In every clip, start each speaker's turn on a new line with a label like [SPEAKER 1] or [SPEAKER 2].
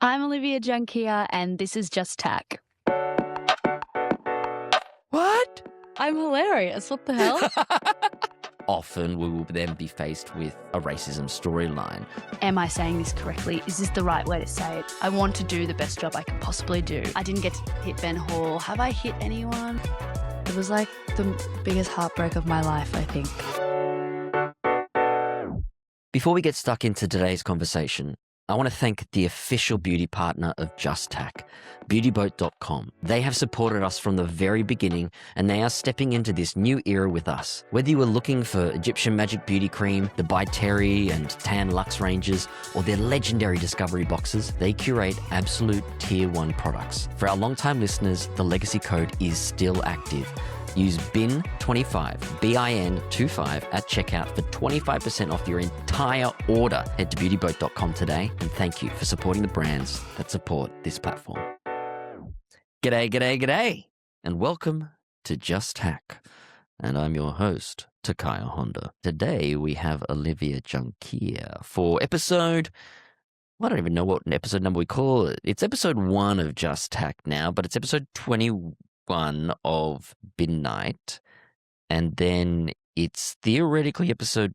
[SPEAKER 1] I'm Olivia Junkeer, and this is Just Tack.
[SPEAKER 2] What?
[SPEAKER 1] I'm hilarious. What the hell?
[SPEAKER 2] Often we will then be faced with a racism storyline.
[SPEAKER 1] Am I saying this correctly? Is this the right way to say it? I want to do the best job I can possibly do. I didn't get to hit Ben Hall. Have I hit anyone? It was like the biggest heartbreak of my life, I think.
[SPEAKER 2] Before we get stuck into today's conversation, I want to thank the official beauty partner of Just Tack, beautyboat.com. They have supported us from the very beginning, and they are stepping into this new era with us. Whether you were looking for Egyptian Magic Beauty Cream, the By Terry and Tan Luxe ranges, or their legendary Discovery boxes, they curate absolute Tier 1 products. For our long-time listeners, the legacy code is still active. Use BIN25, BIN25 at checkout for 25% off your entire order. Head to beautyboat.com today, and thank you for supporting the brands that support this platform. G'day, g'day, g'day, and welcome to Just Tack. And I'm your host, Takaya Honda. Today we have Olivia Junkeer for episode... I don't even know what episode number we call it. It's episode 1 of Just Tack now, but it's episode 21 of Midnight, and then it's theoretically episode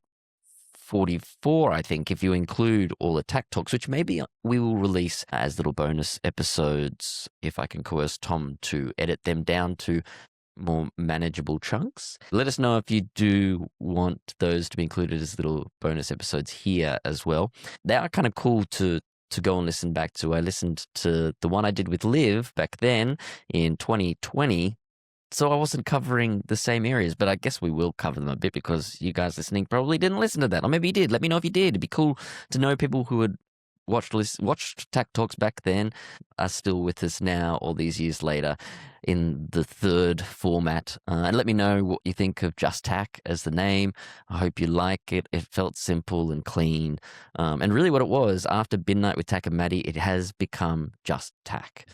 [SPEAKER 2] 44, I think, if you include all the Tack Talks, which maybe we will release as little bonus episodes if I can coerce Tom to edit them down to more manageable chunks. Let us know if you do want those to be included as little bonus episodes here as well. They are kind of cool to go and listen back to. I listened to the one I did with Liv back then in 2020, so I wasn't covering the same areas, but I guess we will cover them a bit because you guys listening probably didn't listen to that, or maybe you did. Let me know if you did. It'd be cool to know people who had watched Tack Talks back then are still with us now, all these years later, in the third format. And let me know what you think of Just Tack as the name. I hope you like it. It felt simple and clean. And really what it was, after Midnight with Tack and Maddie, it has become Just Tack.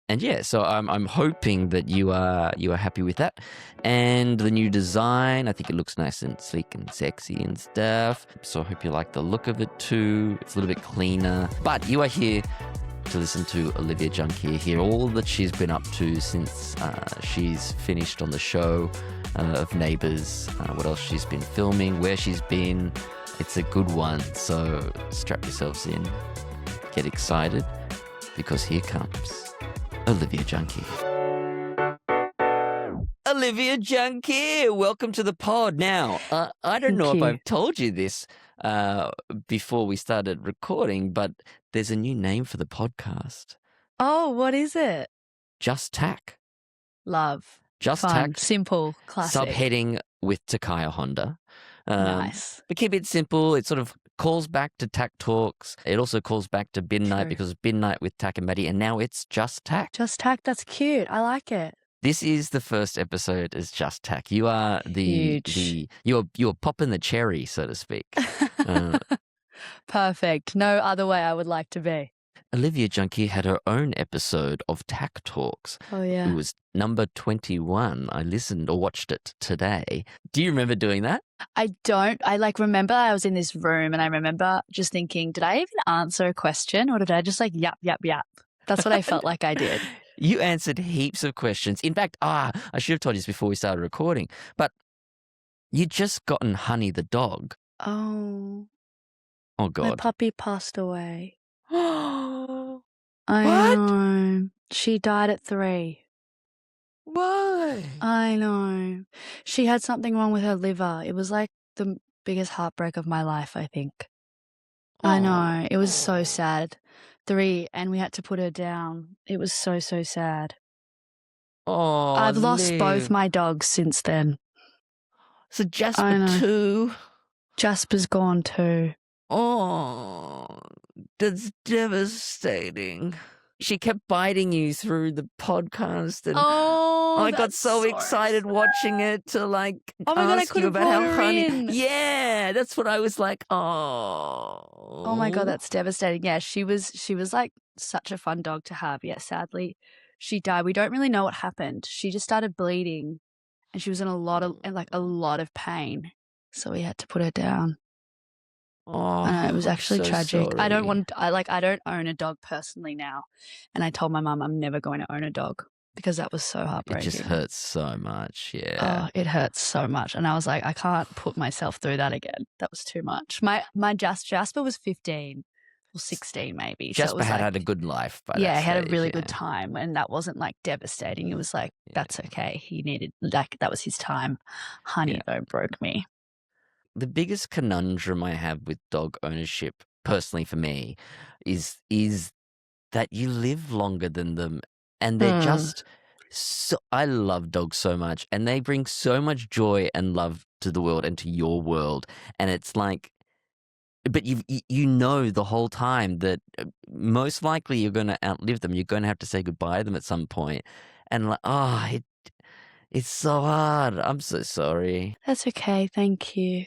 [SPEAKER 2] And yeah, so I'm hoping that you are happy with that. And the new design, I think it looks nice and sleek and sexy and stuff. So I hope you like the look of it too. It's a little bit cleaner. But you are here to listen to Olivia Junkeer, hear all that she's been up to since she's finished on the show of Neighbours, what else she's been filming, where she's been. It's a good one, so strap yourselves in, get excited, because here comes Olivia Junkeer. Olivia Junkeer, welcome to the pod. Now, I don't know if I've told you this before we started recording, but there's a new name for the podcast.
[SPEAKER 1] Oh, what is it?
[SPEAKER 2] Just Tack.
[SPEAKER 1] Love.
[SPEAKER 2] Just
[SPEAKER 1] Fun.
[SPEAKER 2] Tack.
[SPEAKER 1] Simple. Classic.
[SPEAKER 2] Subheading with Takaya Honda.
[SPEAKER 1] Nice.
[SPEAKER 2] But keep it simple. It sort of calls back to Tack Talks. It also calls back to Midnight because Midnight with Tack and Maddie, and now it's Just Tack.
[SPEAKER 1] Just Tack. That's cute. I like it.
[SPEAKER 2] This is the first episode as Just Tack. You are you're popping the cherry, so to speak.
[SPEAKER 1] Perfect. No other way I would like to be.
[SPEAKER 2] Olivia Junkeer had her own episode of Tack Talks.
[SPEAKER 1] Oh, yeah.
[SPEAKER 2] It was number 21. I listened or watched it today. Do you remember doing that?
[SPEAKER 1] I don't. I remember I was in this room and I remember just thinking, did I even answer a question or did I just yap, yap, yap? That's what I felt like I did.
[SPEAKER 2] You answered heaps of questions. In fact, I should have told you this before we started recording, but you'd just gotten Honey the dog.
[SPEAKER 1] Oh.
[SPEAKER 2] Oh, God.
[SPEAKER 1] My puppy passed away.
[SPEAKER 2] I
[SPEAKER 1] know. She died at 3.
[SPEAKER 2] Why?
[SPEAKER 1] I know. She had something wrong with her liver. It was like the biggest heartbreak of my life, I think. I know. It was so sad. 3, and we had to put her down. It was so, so sad.
[SPEAKER 2] Oh,
[SPEAKER 1] I've lost both my dogs since then.
[SPEAKER 2] So Jasper too?
[SPEAKER 1] Jasper's gone too.
[SPEAKER 2] Oh, that's devastating. She kept biting you through the podcast, and I got so excited watching it to
[SPEAKER 1] oh my God,
[SPEAKER 2] ask you about how Honey.
[SPEAKER 1] in.
[SPEAKER 2] Yeah, that's what I was like. Oh
[SPEAKER 1] my God, that's devastating. Yeah, she was such a fun dog to have. Yeah, sadly, she died. We don't really know what happened. She just started bleeding, and she was in a lot of pain. So we had to put her down.
[SPEAKER 2] Oh,
[SPEAKER 1] It was
[SPEAKER 2] I'm
[SPEAKER 1] actually
[SPEAKER 2] so
[SPEAKER 1] tragic. I don't
[SPEAKER 2] sorry.
[SPEAKER 1] I don't own a dog personally now. And I told my mum I'm never going to own a dog because that was so
[SPEAKER 2] It just
[SPEAKER 1] heartbreaking.
[SPEAKER 2] hurts so much. Yeah.
[SPEAKER 1] Oh, it hurts so much. And I was like, I can't put myself through that again. That was too much. My Jasper was 15 or 16 maybe. So it
[SPEAKER 2] Jasper
[SPEAKER 1] was like,
[SPEAKER 2] had a good life by that
[SPEAKER 1] yeah, he had a
[SPEAKER 2] stage.
[SPEAKER 1] really
[SPEAKER 2] Yeah.
[SPEAKER 1] good time, and that wasn't like devastating. It was like, that's okay. He needed, like, that was his time. Honey,
[SPEAKER 2] Yeah.
[SPEAKER 1] don't broke me.
[SPEAKER 2] The biggest conundrum I have with dog ownership, personally for me, is that you live longer than them, and they're just so. I love dogs so much, and they bring so much joy and love to the world and to your world, and it's like. But you know the whole time that most likely you're going to outlive them. You're going to have to say goodbye to them at some point, and like, it's so hard. I'm so sorry.
[SPEAKER 1] That's okay. Thank you.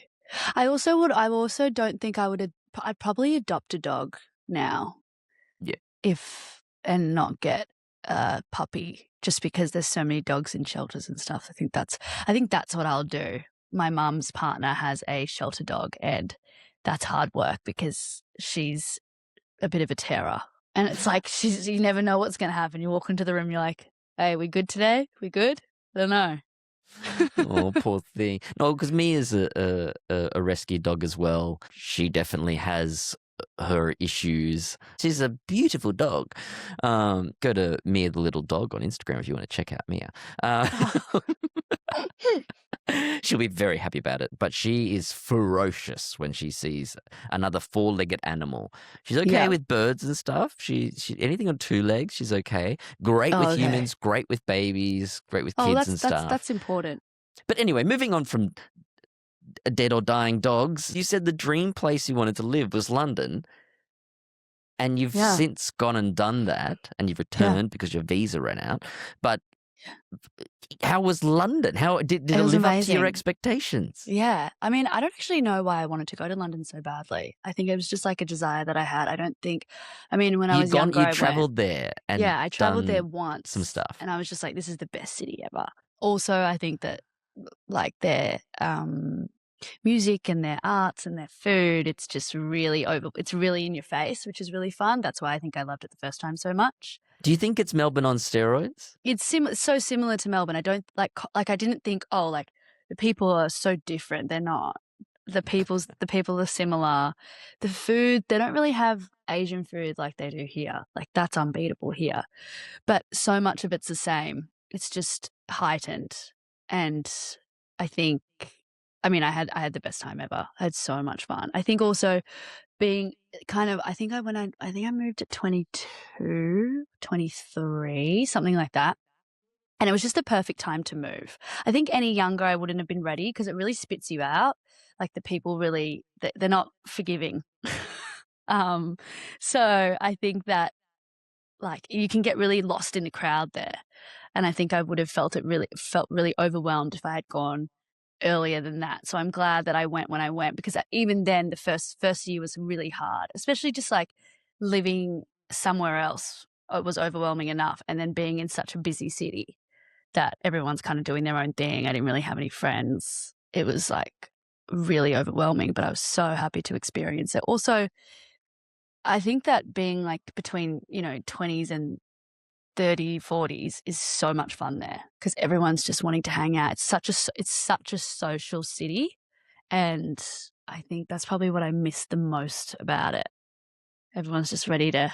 [SPEAKER 1] I also don't think I'd probably adopt a dog now.
[SPEAKER 2] Yeah.
[SPEAKER 1] And not get a puppy just because there's so many dogs in shelters and stuff. I think that's what I'll do. My mum's partner has a shelter dog, and that's hard work because she's a bit of a terror. And it's like you never know what's going to happen. You walk into the room, you're like, "Hey, we good today? We good?" I don't know.
[SPEAKER 2] Oh, poor thing. No, because Mia's a rescue dog as well. She definitely has her issues. She's a beautiful dog. Go to Mia the Little Dog on Instagram if you want to check out Mia. She'll be very happy about it, but she is ferocious when she sees another four-legged animal. She's okay with birds and stuff. She anything on two legs, she's okay. Great with humans, great with babies, great with kids and stuff.
[SPEAKER 1] That's important.
[SPEAKER 2] But anyway, moving on from dead or dying dogs, you said the dream place you wanted to live was London, and you've since gone and done that, and you've returned because your visa ran out. But how was London? How did it live up to your expectations?
[SPEAKER 1] Yeah. I mean, I don't actually know why I wanted to go to London so badly. I think it was just like a desire that I had. I don't think, I mean, when I was younger,
[SPEAKER 2] you traveled there and
[SPEAKER 1] I traveled there once.
[SPEAKER 2] Some stuff.
[SPEAKER 1] And I was just like, this is the best city ever. Also, I think that like their music and their arts and their food, it's just really it's really in your face, which is really fun. That's why I think I loved it the first time so much.
[SPEAKER 2] Do you think it's Melbourne on steroids?
[SPEAKER 1] It's so similar to Melbourne. I don't like I didn't think, oh, like the people are so different. They're not. The people are similar. The food, they don't really have Asian food like they do here. Like that's unbeatable here. But so much of it's the same. It's just heightened. And I think, I mean, I had the best time ever. I had so much fun. I think also being kind of, I think I moved at 22, 23, something like that. And it was just the perfect time to move. I think any younger, I wouldn't have been ready because it really spits you out. Like the people really, they're not forgiving. So I think that like you can get really lost in the crowd there. And I think I would have felt really overwhelmed if I had gone earlier than that. So I'm glad that I went when I went, because even then the first year was really hard, especially just like living somewhere else. It was overwhelming enough. And then being in such a busy city that everyone's kind of doing their own thing. I didn't really have any friends. It was like really overwhelming, but I was so happy to experience it. Also, I think that being like between, 20s and 30, 40s is so much fun there because everyone's just wanting to hang out. It's such a social city, and I think that's probably what I miss the most about it. Everyone's just ready to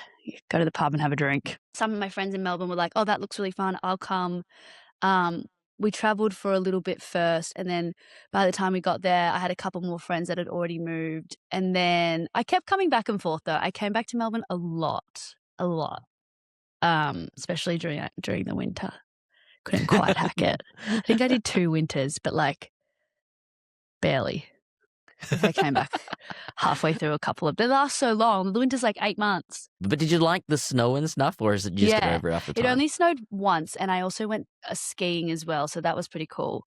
[SPEAKER 1] go to the pub and have a drink. Some of my friends in Melbourne were like, "Oh, that looks really fun. I'll come." We traveled for a little bit first, and then by the time we got there, I had a couple more friends that had already moved, and then I kept coming back and forth though. I came back to Melbourne a lot. Especially during the winter. Couldn't quite hack it. I think I did 2 winters, but like barely. I came back halfway through a couple of. They last so long. The winter's like 8 months.
[SPEAKER 2] But did you like the snow and stuff, or is it just get over after time?
[SPEAKER 1] It only snowed once, and I also went skiing as well, so that was pretty cool.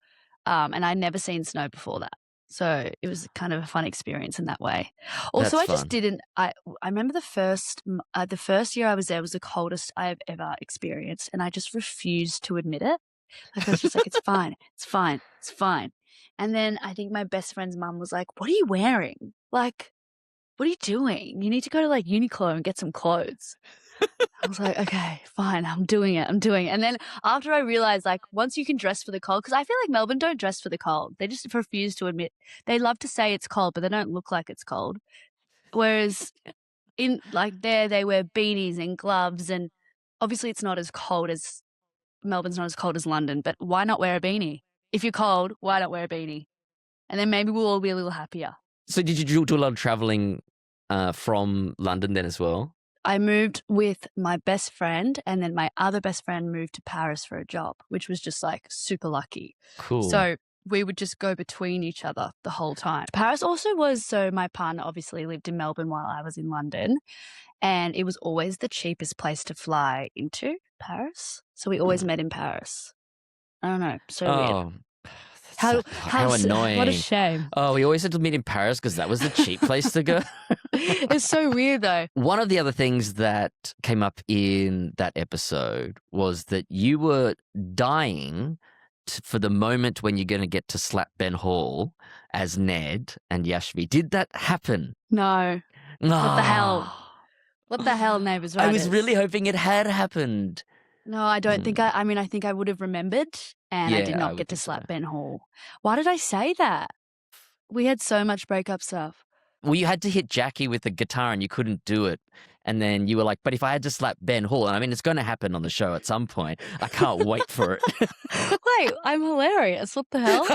[SPEAKER 1] And I'd never seen snow before that. So it was kind of a fun experience in that way. Also, I just didn't. I remember the first year I was there was the coldest I have ever experienced, and I just refused to admit it. Like I was just like, it's fine, it's fine, it's fine. And then I think my best friend's mum was like, "What are you wearing?" Like, what are you doing? You need to go to like Uniqlo and get some clothes. I was like, okay, fine, I'm doing it. And then after I realized, like, once you can dress for the cold, because I feel like Melbourne don't dress for the cold. They just refuse to admit. They love to say it's cold, but they don't look like it's cold. Whereas in like there, they wear beanies and gloves, and obviously it's not as cold as Melbourne's not as cold as London, but why not wear a beanie? If you're cold, why not wear a beanie? And then maybe we'll all be a little happier.
[SPEAKER 2] So did you do a lot of traveling from London then as well?
[SPEAKER 1] I moved with my best friend, and then my other best friend moved to Paris for a job, which was just like super lucky.
[SPEAKER 2] Cool.
[SPEAKER 1] So we would just go between each other the whole time. Paris also was, so my partner obviously lived in Melbourne while I was in London, and it was always the cheapest place to fly into, Paris. So we always met in Paris. I don't know, so weird.
[SPEAKER 2] How annoying.
[SPEAKER 1] What a shame.
[SPEAKER 2] Oh, we always had to meet in Paris because that was the cheap place to go.
[SPEAKER 1] It's so weird though.
[SPEAKER 2] One of the other things that came up in that episode was that you were dying for the moment when you're going to get to slap Ben Hall as Ned and Yashvi. Did that happen?
[SPEAKER 1] No. What the hell? What the hell, Neighbours?
[SPEAKER 2] I was really hoping it had happened.
[SPEAKER 1] No, I don't think I mean, I think I would have remembered, and I did not get to slap Ben Hall. Why did I say that? We had so much breakup stuff.
[SPEAKER 2] Well, you had to hit Jackie with the guitar and you couldn't do it. And then you were like, but if I had to slap Ben Hall, and I mean, it's going to happen on the show at some point. I can't wait for it.
[SPEAKER 1] Wait, I'm hilarious. What the hell?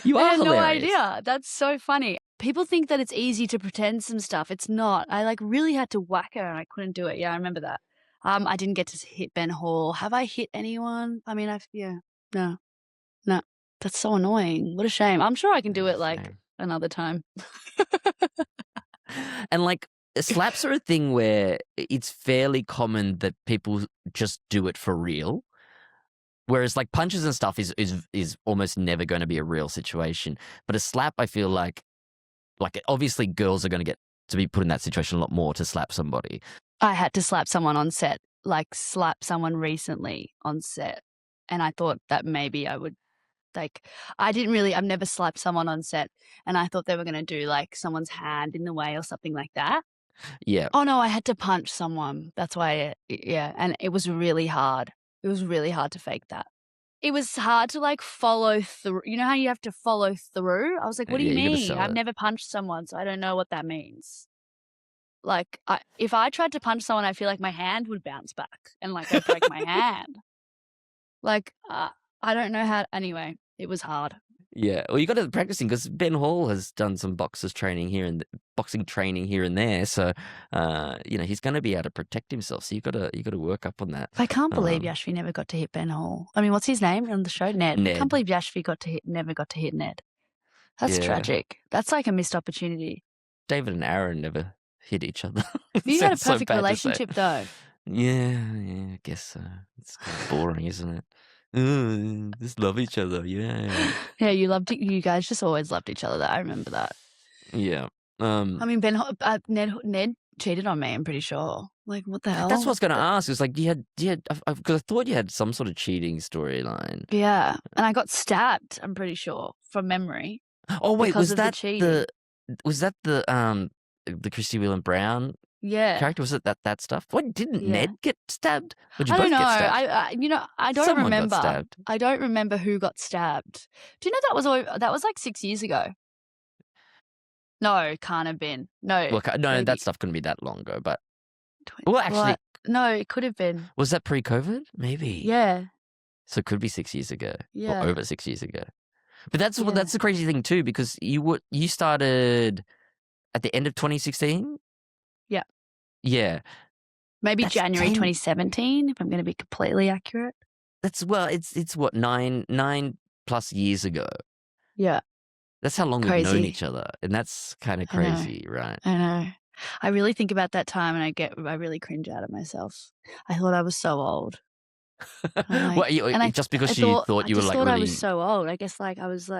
[SPEAKER 2] You are
[SPEAKER 1] I had
[SPEAKER 2] hilarious.
[SPEAKER 1] no idea. That's so funny. People think that it's easy to pretend some stuff. It's not. I like really had to whack her and I couldn't do it. Yeah, I remember that. I didn't get to hit Ben Hall. Have I hit anyone? I mean, no. That's so annoying. What a shame. I'm sure I can do it like another time.
[SPEAKER 2] And like slaps are a thing where it's fairly common that people just do it for real. Whereas like punches and stuff is almost never going to be a real situation. But a slap, I feel like obviously girls are going to get to be put in that situation a lot more to slap somebody.
[SPEAKER 1] I had to slap someone on set, like slap someone recently on set. And I thought that maybe I would, like, I've never slapped someone on set, and I thought they were going to do like someone's hand in the way or something like that.
[SPEAKER 2] Yeah.
[SPEAKER 1] Oh no, I had to punch someone. That's why, and it was really hard. It was really hard to fake that. It was hard to like follow through. You know how you have to follow through? I was like, what do you mean? I've never punched someone, so I don't know what that means. Like, if I tried to punch someone, I feel like my hand would bounce back and like I'd break my hand. Like, I don't know how. Anyway, it was hard.
[SPEAKER 2] Yeah, well, you got to practicing because Ben Hall has done some boxing training here and there. So, he's going to be able to protect himself. So you got to work up on that.
[SPEAKER 1] I can't believe Yashvi never got to hit Ben Hall. I mean, what's his name on the show? Ned. I can't believe Yashvi never got to hit Ned. That's tragic. That's like a missed opportunity.
[SPEAKER 2] David and Aaron never hit each other.
[SPEAKER 1] You had a perfect relationship, though.
[SPEAKER 2] Yeah, I guess so. It's kind of boring, isn't it? Just love each other, yeah.
[SPEAKER 1] Yeah, you guys just always loved each other. I remember that.
[SPEAKER 2] Yeah.
[SPEAKER 1] I mean, Ned cheated on me, I'm pretty sure. Like, what the hell?
[SPEAKER 2] That's what I was going to ask. It's like, because I thought you had some sort of cheating storyline.
[SPEAKER 1] Yeah, and I got stabbed, I'm pretty sure, from memory.
[SPEAKER 2] Oh wait, was that the Christy Whelan Brown character? Was it that stuff? What, didn't Ned get stabbed? Or did you
[SPEAKER 1] I don't
[SPEAKER 2] both
[SPEAKER 1] know.
[SPEAKER 2] get stabbed?
[SPEAKER 1] I don't
[SPEAKER 2] Someone
[SPEAKER 1] remember.
[SPEAKER 2] got stabbed.
[SPEAKER 1] I don't remember who got stabbed. Do you know that was like 6 years ago? No, can't have been. No.
[SPEAKER 2] Well, no,
[SPEAKER 1] maybe.
[SPEAKER 2] that stuff couldn't be that long ago. But actually,
[SPEAKER 1] no, it could have been.
[SPEAKER 2] Was that pre-COVID? Maybe.
[SPEAKER 1] Yeah.
[SPEAKER 2] So it could be 6 years ago.
[SPEAKER 1] Yeah.
[SPEAKER 2] Or over 6 years ago. But that's the crazy thing too, because you started at the end of 2016.
[SPEAKER 1] Yeah.
[SPEAKER 2] Yeah.
[SPEAKER 1] Maybe that's January 2017, if I'm going to be completely accurate.
[SPEAKER 2] It's what, 9+ years ago.
[SPEAKER 1] Yeah.
[SPEAKER 2] That's how long we've known each other, and that's kind of crazy, right?
[SPEAKER 1] I know. I really think about that time, and I really cringe out of myself. I thought I was so old.
[SPEAKER 2] Just because you thought you were like really...
[SPEAKER 1] I was so old. I guess I was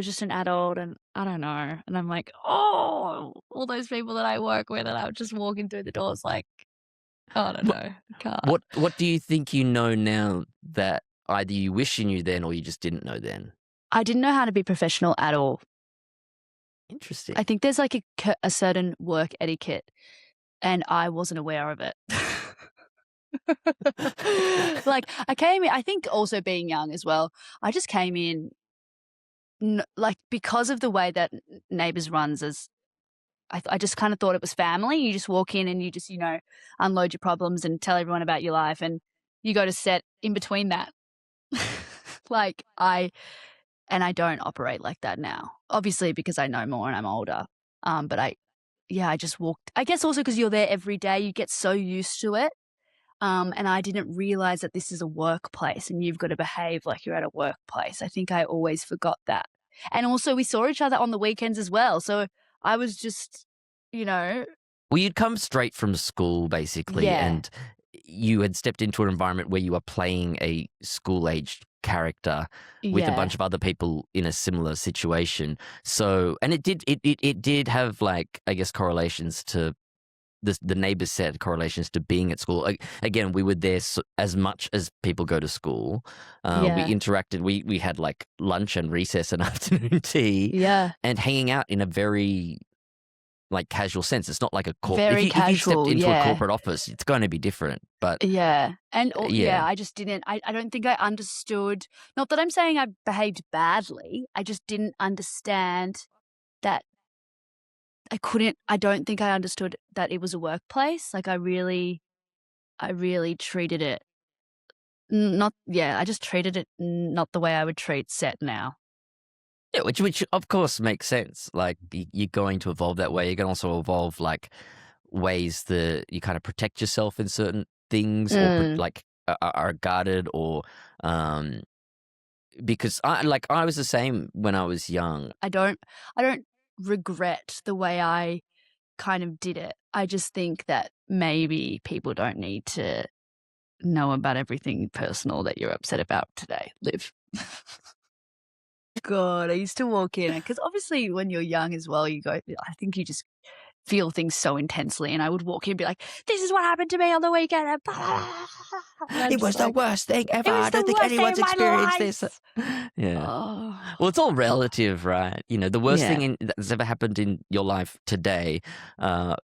[SPEAKER 1] just an adult, and I don't know. And I'm like, oh, all those people that I work with, and I was just walking through the doors like, oh, I don't know. I can't.
[SPEAKER 2] What do you think you know now that either you wish you knew then or you just didn't know then?
[SPEAKER 1] I didn't know how to be professional at all.
[SPEAKER 2] Interesting.
[SPEAKER 1] I think there's like a certain work etiquette, and I wasn't aware of it. Like, I came in, I think also being young as well, I just came in, like, because of the way that Neighbours runs, as I just kind of thought it was family. You just walk in and you just, unload your problems and tell everyone about your life, and you go to set in between that. Like, I don't operate like that now, obviously, because I know more and I'm older. But I just walked, I guess also because you're there every day, you get so used to it. And I didn't realize that this is a workplace and you've got to behave like you're at a workplace. I think I always forgot that. And also, we saw each other on the weekends as well. So I was just,
[SPEAKER 2] Well, you'd come straight from school, basically,
[SPEAKER 1] yeah,
[SPEAKER 2] and you had stepped into an environment where you were playing a school-aged character with a bunch of other people in a similar situation. So, and it did have, like, I guess, correlations to the Neighbours set, correlations to being at school. Again, we were there as much as people go to school. We interacted. We had like lunch and recess and afternoon tea.
[SPEAKER 1] Yeah.
[SPEAKER 2] And hanging out in a very like casual sense. It's not like a corporate.
[SPEAKER 1] Very
[SPEAKER 2] If you
[SPEAKER 1] casual,
[SPEAKER 2] stepped into a
[SPEAKER 1] yeah.
[SPEAKER 2] corporate office, it's going to be different. But
[SPEAKER 1] Yeah. And
[SPEAKER 2] yeah.
[SPEAKER 1] I just didn't, I don't think I understood, not that I'm saying I behaved badly, I just didn't understand that I don't think I understood that it was a workplace. Like, I really treated it I just treated it not the way I would treat set now.
[SPEAKER 2] Yeah, which of course makes sense. Like you're going to evolve that way. You can also evolve like ways that you kind of protect yourself in certain things, or like are guarded, or because I was the same when I was young.
[SPEAKER 1] I don't regret the way I kind of did it. I just think that maybe people don't need to know about everything personal that you're upset about today, Liv. God, I used to walk in, because obviously when you're young as well, I think you just feel things so intensely, and I would walk in and be like, this is what happened to me on the weekend. And
[SPEAKER 2] It was the worst thing ever. I don't think anyone's experienced this. Yeah.
[SPEAKER 1] Oh.
[SPEAKER 2] Well, it's all relative, right? The worst
[SPEAKER 1] Yeah.
[SPEAKER 2] thing that's ever happened in your life today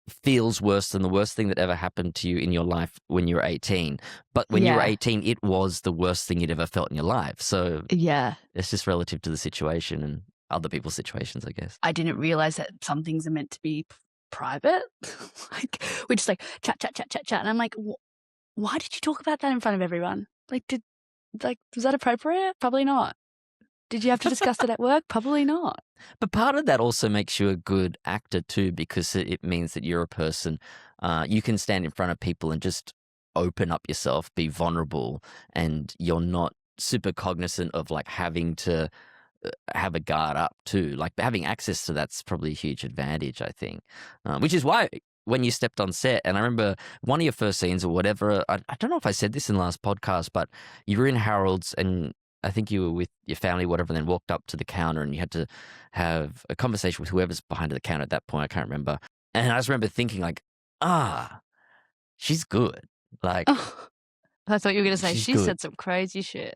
[SPEAKER 2] feels worse than the worst thing that ever happened to you in your life when you were 18. But when you were 18, it was the worst thing you'd ever felt in your life. So
[SPEAKER 1] Yeah.
[SPEAKER 2] it's just relative to the situation and other people's situations, I guess.
[SPEAKER 1] I didn't realize that some things are meant to be private. Like, we just like chat. And I'm like, why did you talk about that in front of everyone? Like, was that appropriate? Probably not. Did you have to discuss it at work? Probably not.
[SPEAKER 2] But part of that also makes you a good actor too, because it means that you're a person. You can stand in front of people and just open up yourself, be vulnerable, and you're not super cognizant of like having to have a guard up too. Like having access to that's probably a huge advantage, I think. Which is why when you stepped on set, and I remember one of your first scenes or whatever, I don't know if I said this in the last podcast, but you were in Harold's and I think you were with your family, whatever, and then walked up to the counter and you had to have a conversation with whoever's behind the counter at that point. I can't remember. And I just remember thinking like, she's good. Like,
[SPEAKER 1] I thought you were going to say, she
[SPEAKER 2] good.
[SPEAKER 1] said some crazy shit.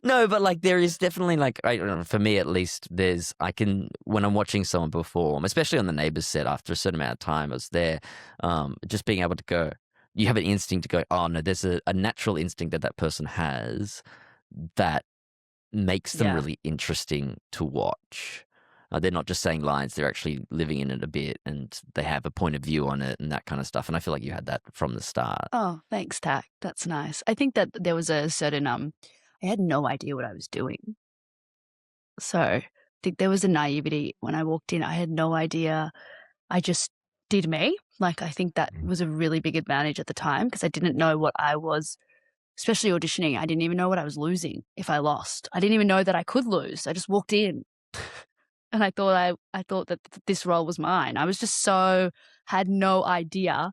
[SPEAKER 2] No, but like there is definitely like, I don't know, for me at least, when I'm watching someone perform, especially on the Neighbours set, after a certain amount of time I was there, just being able to go, you have an instinct to go, oh no, there's a natural instinct that person has that makes them really interesting to watch. They're not just saying lines, they're actually living in it a bit and they have a point of view on it and that kind of stuff. And I feel like you had that from the start.
[SPEAKER 1] Oh, thanks, Tak. That's nice. I think that there was a certain, I had no idea what I was doing. So I think there was a naivety when I walked in. I had no idea. I just did me. Like, I think that was a really big advantage at the time because I didn't know what I was, especially auditioning. I didn't even know what I was losing if I lost. I didn't even know that I could lose. I just walked in. And I thought that this role was mine. I was just had no idea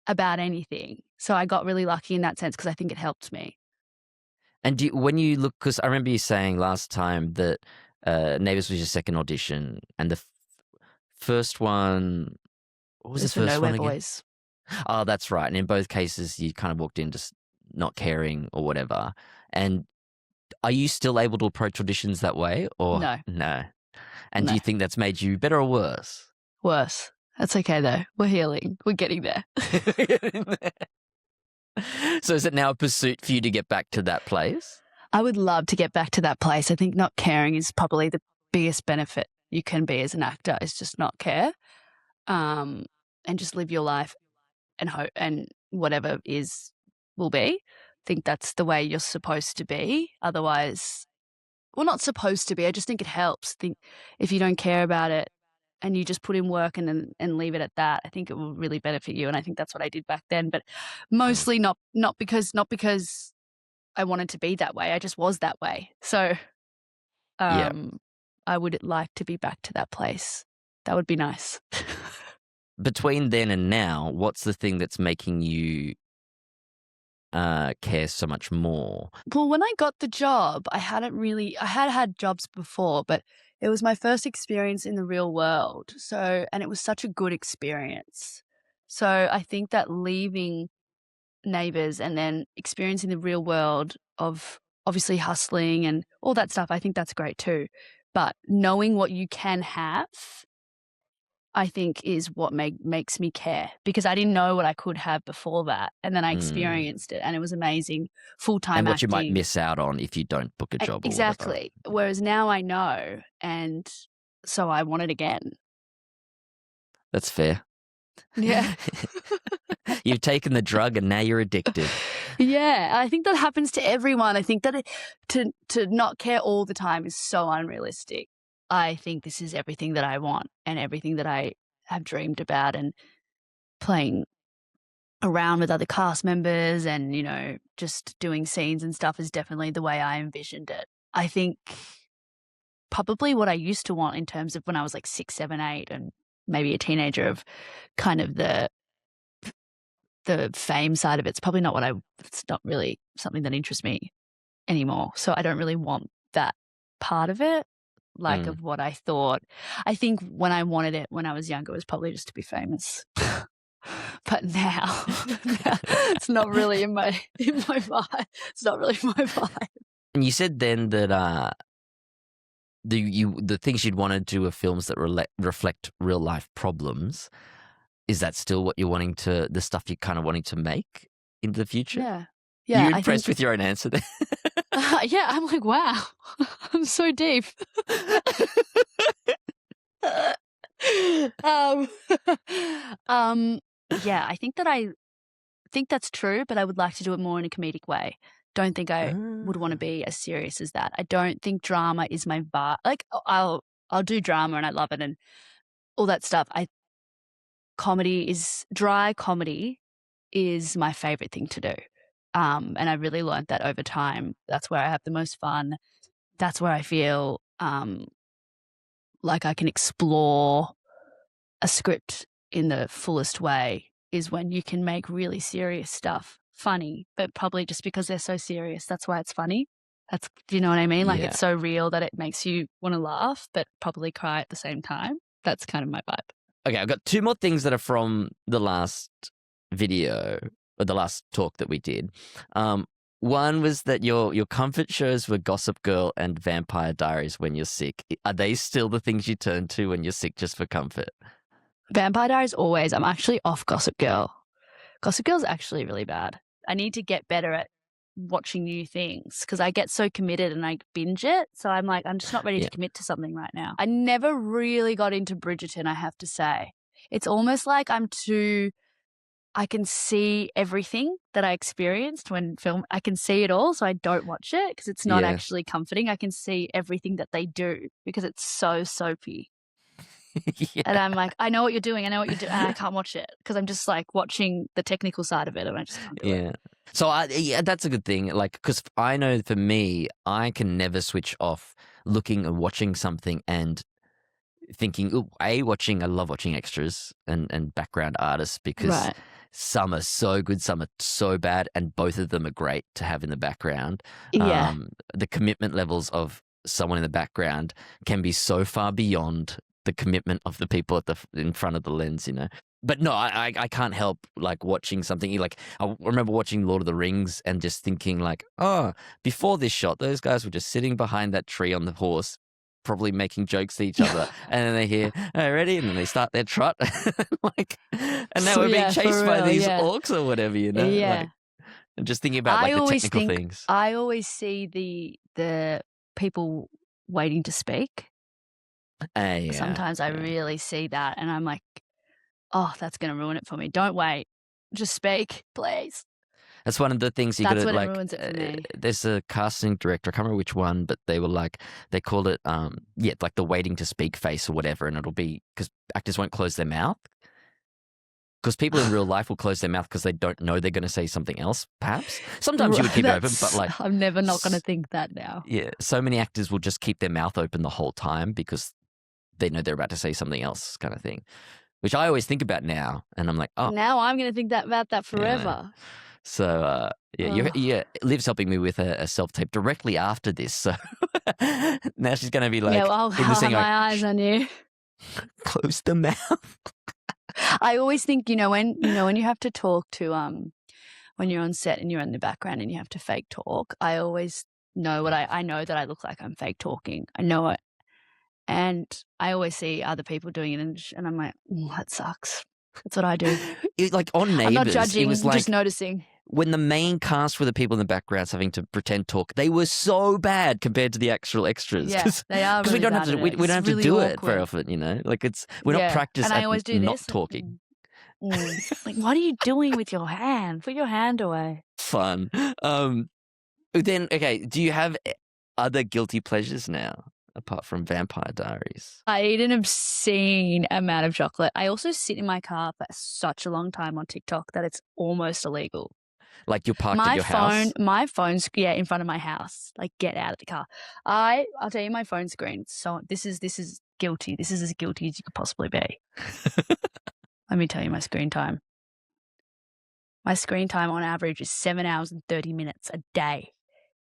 [SPEAKER 1] about anything. So I got really lucky in that sense because I think it helped me.
[SPEAKER 2] And when you look, because I remember you saying last time that Neighbours was your second audition, and the first one, what was the first one again?
[SPEAKER 1] Boys.
[SPEAKER 2] Oh, that's right. And in both cases, you kind of walked in just not caring or whatever. And are you still able to approach auditions that way? Or
[SPEAKER 1] No.
[SPEAKER 2] No. And do
[SPEAKER 1] No.
[SPEAKER 2] you think that's made you better or worse?
[SPEAKER 1] Worse. That's okay though. We're healing. We're getting there.
[SPEAKER 2] So is it now a pursuit for you to get back to that place?
[SPEAKER 1] I would love to get back to that place. I think not caring is probably the biggest benefit you can be as an actor, is just not care, and just live your life and hope, and whatever will be. I think that's the way you're supposed to be. Otherwise, well, not supposed to be. I just think it helps. I think if you don't care about it and you just put in work and leave it at that, I think it will really benefit you. And I think that's what I did back then. But mostly not because I wanted to be that way. I just was that way. So I would like to be back to that place. That would be nice.
[SPEAKER 2] Between then and now, what's the thing that's making you care so much more?
[SPEAKER 1] Well, when I got the job, I had jobs before, but it was my first experience in the real world. And it was such a good experience. So I think that leaving Neighbours and then experiencing the real world of obviously hustling and all that stuff, I think that's great too. But knowing what you can have, I think, is what makes me care, because I didn't know what I could have before that. And then I experienced it and it was amazing. Full-time
[SPEAKER 2] and what
[SPEAKER 1] acting.
[SPEAKER 2] you might miss out on if you don't book a job.
[SPEAKER 1] Exactly. Whereas now I know, and so I want it again.
[SPEAKER 2] That's fair.
[SPEAKER 1] Yeah.
[SPEAKER 2] You've taken the drug and now you're addicted.
[SPEAKER 1] Yeah, I think that happens to everyone. I think that to not care all the time is so unrealistic. I think this is everything that I want and everything that I have dreamed about, and playing around with other cast members and, just doing scenes and stuff is definitely the way I envisioned it. I think probably what I used to want in terms of when I was like 6, 7, 8 and maybe a teenager, of kind of the fame side of it's probably it's not really something that interests me anymore. So I don't really want that part of it, of what I thought. I think when I wanted it when I was younger, it was probably just to be famous. But now it's not really in my vibe. It's not really my vibe.
[SPEAKER 2] And you said then that the things you'd want to do are films that reflect real life problems. Is that still what you're wanting to, the stuff you're kind of wanting to make into the future?
[SPEAKER 1] Yeah. Yeah.
[SPEAKER 2] You impressed with your own answer there?
[SPEAKER 1] Yeah, I'm like, wow, I'm so deep. Yeah, I think that's true, but I would like to do it more in a comedic way. Don't think I would want to be as serious as that. I don't think drama is my vibe. Like, I'll do drama and I love it and all that stuff. Dry comedy is my favorite thing to do. And I really learned that over time. That's where I have the most fun. That's where I feel like I can explore a script in the fullest way, is when you can make really serious stuff funny, but probably just because they're so serious, that's why it's funny. Do you know what I mean? Like, it's so real that it makes you want to laugh, but probably cry at the same time. That's kind of my vibe.
[SPEAKER 2] Okay, I've got 2 more things that are from the last video, or the last talk that we did. One was that your comfort shows were Gossip Girl and Vampire Diaries when you're sick. Are they still the things you turn to when you're sick just for comfort?
[SPEAKER 1] Vampire Diaries always. I'm actually off Gossip Girl. Gossip Girl's actually really bad. I need to get better at watching new things because I get so committed and I binge it. So I'm like, I'm just not ready to commit to something right now. I never really got into Bridgerton, I have to say. It's almost like I can see everything that I experienced when film. I can see it all, so I don't watch it because it's not actually comforting. I can see everything that they do because it's so soapy. And I'm like, I know what you're doing. And I can't watch it because I'm just like watching the technical side of it and I just can't do it.
[SPEAKER 2] So that's a good thing. Like, because I know for me, I can never switch off looking and watching something and thinking, I love watching extras and background artists because some are so good, some are so bad, and both of them are great to have in the background.
[SPEAKER 1] Yeah.
[SPEAKER 2] The commitment levels of someone in the background can be so far beyond the commitment of the people in front of the lens, But no, I can't help like watching something. Like, I remember watching Lord of the Rings and just thinking like, oh, before this shot, those guys were just sitting behind that tree on the horse probably making jokes to each other, and then they hear, "Oh, ready?" and then they start their trot, and now we're being chased by these orcs or whatever,
[SPEAKER 1] Yeah.
[SPEAKER 2] And just thinking about the technical things.
[SPEAKER 1] I always see the people waiting to speak. Sometimes I really see that, and I'm like, oh, that's going to ruin it for me. Don't wait. Just speak, please.
[SPEAKER 2] That's one of the things you got to
[SPEAKER 1] That's what ruins it for me.
[SPEAKER 2] There's a casting director, I can't remember which one, but they were they called it, like the waiting to speak face or whatever, and it'll be because actors won't close their mouth. Because people in real life will close their mouth because they don't know they're going to say something else, perhaps. Sometimes you would keep it open, but
[SPEAKER 1] I'm never not going to think that now.
[SPEAKER 2] Yeah, so many actors will just keep their mouth open the whole time because they know they're about to say something else kind of thing, which I always think about now, and I'm like, oh.
[SPEAKER 1] Now I'm going to think about that forever.
[SPEAKER 2] Yeah. So, Liv's helping me with a self-tape directly after this, so now she's going to be like...
[SPEAKER 1] Yeah, well, I'll have my eyes on you.
[SPEAKER 2] Close the mouth.
[SPEAKER 1] I always think, when you have to talk to, when you're on set and you're in the background and you have to fake talk, I always know I know that I look like I'm fake talking. I know it. And I always see other people doing it and I'm like, that sucks. That's what I do.
[SPEAKER 2] On Neighbours,
[SPEAKER 1] I'm not judging,
[SPEAKER 2] it was
[SPEAKER 1] just noticing.
[SPEAKER 2] When the main cast were the people in the background having to pretend talk, they were so bad compared to the actual extras.
[SPEAKER 1] Yeah, they are really
[SPEAKER 2] we don't have to. We don't have to do it very often. We're not practiced
[SPEAKER 1] and I always do
[SPEAKER 2] not
[SPEAKER 1] this.
[SPEAKER 2] talking.
[SPEAKER 1] What are you doing with your hand? Put your hand away.
[SPEAKER 2] Fun. Then do you have other guilty pleasures now apart from Vampire Diaries?
[SPEAKER 1] I eat an obscene amount of chocolate. I also sit in my car for such a long time on TikTok that it's almost illegal.
[SPEAKER 2] Like you're parked at your house?
[SPEAKER 1] My phone's in front of my house. Like, get out of the car. I'll tell you my phone screen. So this is guilty. This is as guilty as you could possibly be. Let me tell you my screen time. My screen time on average is 7 hours and 30 minutes a day.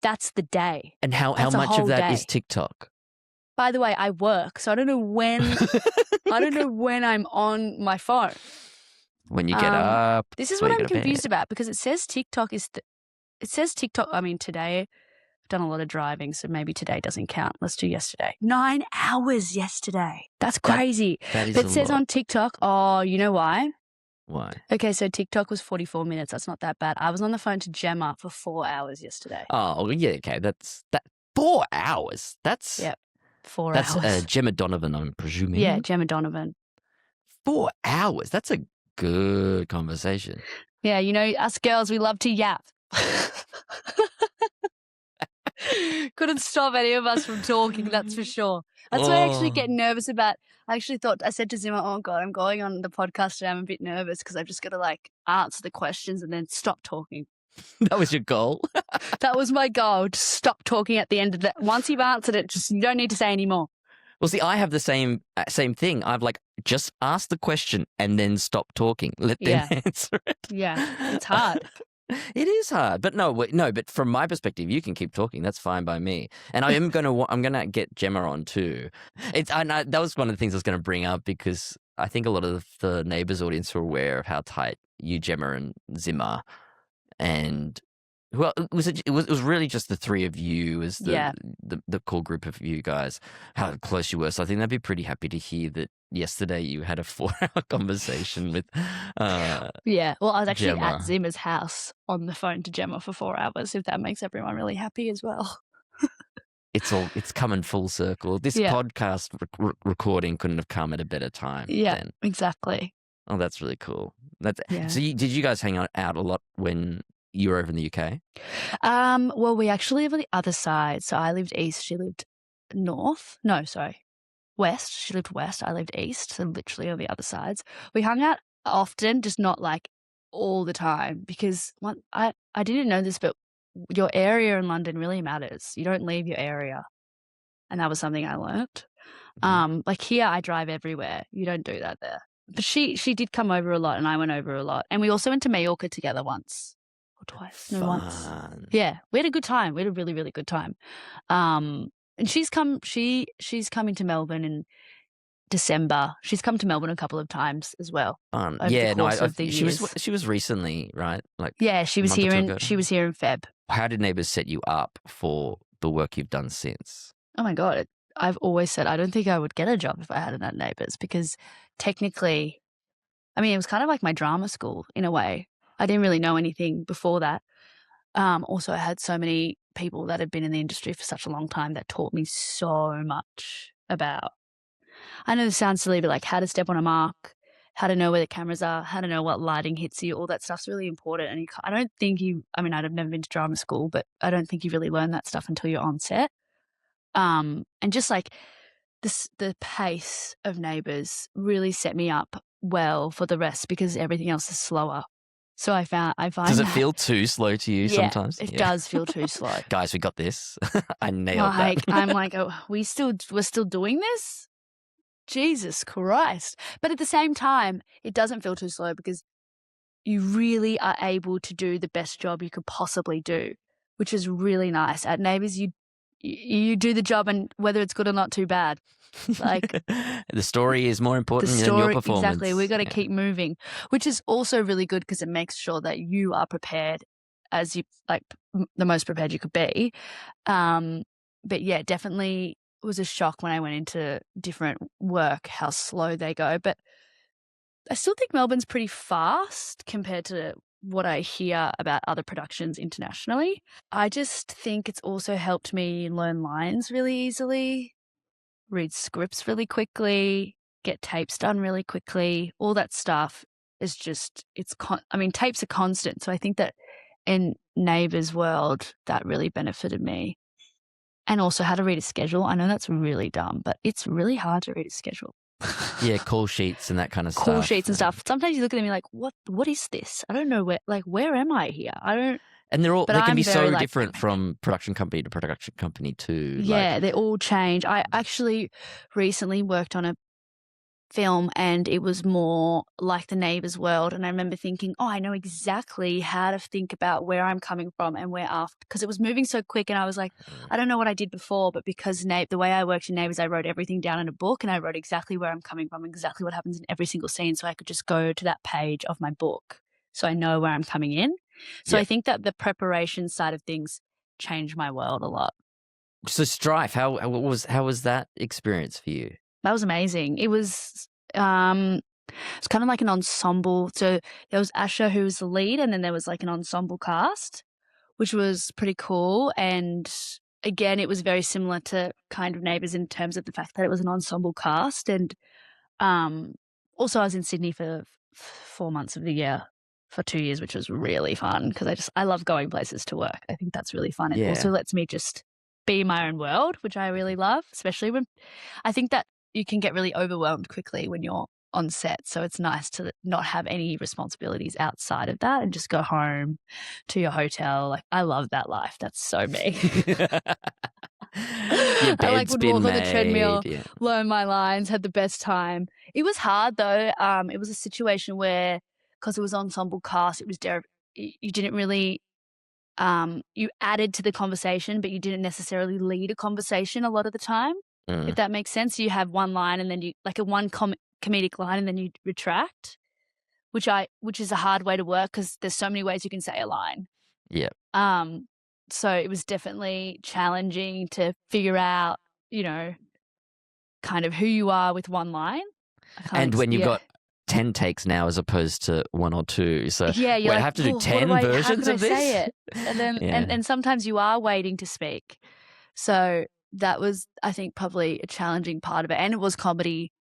[SPEAKER 1] That's the day.
[SPEAKER 2] And how much of that is TikTok?
[SPEAKER 1] By the way, I work, so I don't know when I'm on my phone.
[SPEAKER 2] When you get up.
[SPEAKER 1] This is what I'm confused about because it says TikTok I mean, today I've done a lot of driving, so maybe today doesn't count. Let's do yesterday. 9 hours yesterday. That's crazy.
[SPEAKER 2] That is
[SPEAKER 1] but it says on TikTok, oh, you know why?
[SPEAKER 2] Why?
[SPEAKER 1] Okay, so TikTok was 44 minutes. That's not that bad. I was on the phone to Gemma for 4 hours yesterday.
[SPEAKER 2] Oh, yeah, okay. That's 4 hours. That's...
[SPEAKER 1] Yep. 4 hours.
[SPEAKER 2] That's Gemma Donovan, I'm presuming.
[SPEAKER 1] Yeah, Gemma Donovan.
[SPEAKER 2] 4 hours. That's a good conversation.
[SPEAKER 1] Yeah, us girls, we love to yap. Couldn't stop any of us from talking, that's for sure. That's why I actually get nervous about. I said to Zimmer, oh God, I'm going on the podcast and I'm a bit nervous because I've just got to answer the questions and then stop talking.
[SPEAKER 2] That was your goal?
[SPEAKER 1] That was my goal. Just stop talking at the end of that. Once you've answered it, you don't need to say any more.
[SPEAKER 2] Well, see, I have the same thing. I've just ask the question and then stop talking. Let them answer it.
[SPEAKER 1] Yeah, it's hard.
[SPEAKER 2] It is hard, but no. But from my perspective, you can keep talking. That's fine by me. And I'm gonna get Gemma on too. That was one of the things I was going to bring up because I think a lot of the Neighbours audience are aware of how tight you, Gemma, and Zimmer, and well, it was really just the three of you as the core group of you guys, how close you were. So I think they'd be pretty happy to hear that yesterday you had a 4-hour conversation with
[SPEAKER 1] yeah. Well, I was actually
[SPEAKER 2] Gemma.
[SPEAKER 1] at Zimmer's house on the phone to Gemma for 4 hours, if that makes everyone really happy as well.
[SPEAKER 2] It's coming full circle. This podcast recording couldn't have come at a better time.
[SPEAKER 1] Yeah,
[SPEAKER 2] then.
[SPEAKER 1] Exactly.
[SPEAKER 2] Oh, that's really cool. So did you guys hang out a lot when you were over in the UK?
[SPEAKER 1] Well, we actually live on the other side. So I lived east. She lived north. No, sorry. West. She lived west. I lived east. So literally on the other sides. We hung out often, just not all the time because I didn't know this, but your area in London really matters. You don't leave your area. And that was something I learnt. Mm-hmm. Here, I drive everywhere. You don't do that there. But she did come over a lot and I went over a lot. And we also went to Mallorca together once. Or twice. No, once. Yeah, we had a good time. We had a really, really good time. And she's coming to Melbourne in December. She's come to Melbourne a couple of times as well.
[SPEAKER 2] She was recently, right?
[SPEAKER 1] She was here. She was here in Feb.
[SPEAKER 2] How did Neighbours set you up for the work you've done since?
[SPEAKER 1] Oh my God, I've always said I don't think I would get a job if I hadn't had Neighbours, because technically, I mean, it was kind of like my drama school in a way. I didn't really know anything before that. Also, I had so many people that had been in the industry for such a long time that taught me so much about, I know this sounds silly, but like how to step on a mark, how to know where the cameras are, how to know what lighting hits you, all that stuff's really important. And I don't think I mean, I've never been to drama school, but I don't think you really learn that stuff until you're on set. And just like the pace of Neighbours really set me up well for the rest, because everything else is slower. So I find
[SPEAKER 2] Does it feel too slow to you sometimes?
[SPEAKER 1] It does feel too slow.
[SPEAKER 2] Guys, we got this. I nailed that.
[SPEAKER 1] I'm like, oh, we're still doing this? Jesus Christ. But at the same time, it doesn't feel too slow, because you really are able to do the best job you could possibly do, which is really nice. At Neighbours, you do the job, and whether it's good or not, too bad. Like
[SPEAKER 2] the story is more important than your performance.
[SPEAKER 1] Exactly. We got to keep moving, which is also really good because it makes sure that you are prepared as you like the most prepared you could be. But yeah, definitely was a shock when I went into different work how slow they go. But I still think Melbourne's pretty fast compared to what I hear about other productions internationally. I just think it's also helped me learn lines really easily, read scripts really quickly, get tapes done really quickly. All that stuff is just, I mean, tapes are constant. So I think that in Neighbours' world, that really benefited me. And also how to read a schedule. I know that's really dumb, but it's really hard to read a schedule.
[SPEAKER 2] Yeah, call sheets and that kind of stuff.
[SPEAKER 1] Call sheets and stuff. Sometimes you look at them and you're like, what is this? I don't know where am I here? I don't.
[SPEAKER 2] And they can be so different from production company to production company too.
[SPEAKER 1] Yeah, they all change. I actually recently worked on a film and it was more like the Neighbours world, and I remember thinking, oh, I know exactly how to think about where I'm coming from and where after, because it was moving so quick, and I was like, I don't know what I did before, but because the way I worked in Neighbours, I wrote everything down in a book, and I wrote exactly where I'm coming from, exactly what happens in every single scene, so I could just go to that page of my book so I know where I'm coming in. So I think that the preparation side of things changed my world a lot.
[SPEAKER 2] So Strife, how was that experience for you?
[SPEAKER 1] That was amazing. It was it's kind of like an ensemble. So there was Asher, who was the lead, and then there was like an ensemble cast, which was pretty cool. And again, it was very similar to kind of Neighbours in terms of the fact that it was an ensemble cast. And also I was in Sydney for 4 months of the year for 2 years, which was really fun because I love going places to work. I think that's really fun. It also lets me just be in my own world, which I really love, especially when I think that you can get really overwhelmed quickly when you're on set. So it's nice to not have any responsibilities outside of that and just go home to your hotel. Like, I love that life. That's so me. I would walk on the treadmill, learn my lines, had the best time. It was hard though. It was a situation where, because it was ensemble cast, it was you didn't really you added to the conversation, but you didn't necessarily lead a conversation a lot of the time. If that makes sense. You have one line and then you like one comedic line and then you retract, which is a hard way to work because there's so many ways you can say a line.
[SPEAKER 2] Yeah.
[SPEAKER 1] So it was definitely challenging to figure out, kind of who you are with one line.
[SPEAKER 2] And when you've got 10 takes now as opposed to 1 or 2. So
[SPEAKER 1] yeah,
[SPEAKER 2] I have to do 10 versions of this?
[SPEAKER 1] Say it? And then and sometimes you are waiting to speak. So that was, I think, probably a challenging part of it. And it was comedy,